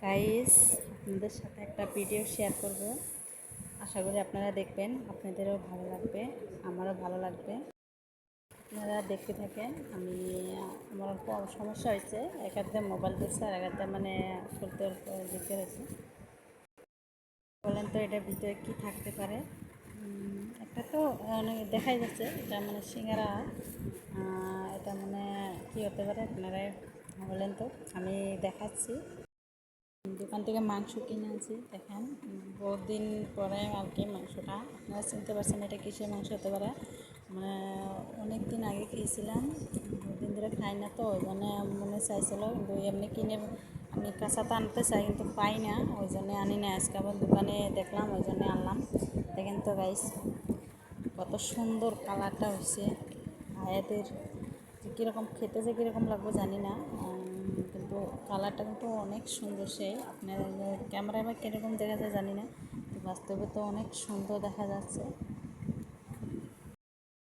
Guys, আপনাদের সাথে একটা ভিডিও শেয়ার করব। আশা করি আপনারা দেখবেন, আপনাদেরও ভালো লাগবে, আমারও ভালো লাগবে। আপনারা দেখতে থাকেন। আমার অল্প সমস্যা হয়েছে, এক হাতে মোবাইল ধরছে আর এক হাতে মানে করতে দিতে হয়েছে। বলেন তো এটার ভিতরে কী থাকতে পারে? একটা তো অনেক দেখাই যাচ্ছে, এটা মানে সিঙ্গারা। এটা মানে কী হতে পারে আপনারা বলেন তো, আমি দেখাচ্ছি। দোকান থেকে মাংস কিনে আনছি, দেখেন বহুত দিন পরে আর কি মাংসটা। আপনারা চিনতে পারছেন এটা কিসের মাংস হতে পারে? মানে অনেক দিন আগে খেয়েছিলাম, বহুত দিন ধরে খাই না, তো ওই জন্য মনে চাইছিল, কিন্তু এমনি কিনে আমি কাঁচাটা আনতে চাই কিন্তু পাই না, ওই জন্যে আনি না। আজকে আবার দোকানে দেখলাম, ওই জন্যে আনলাম। দেখেন তো গাইস, কত সুন্দর কালারটা হয়েছে। এদের কীরকম খেতে, যে কীরকম লাগবে জানি না, কিন্তু কালারটা কিন্তু অনেক সুন্দর। সেই আপনার ক্যামেরায় বা কীরকম দেখা যায় জানি না, বাস্তবে তো অনেক সুন্দর দেখা যাচ্ছে।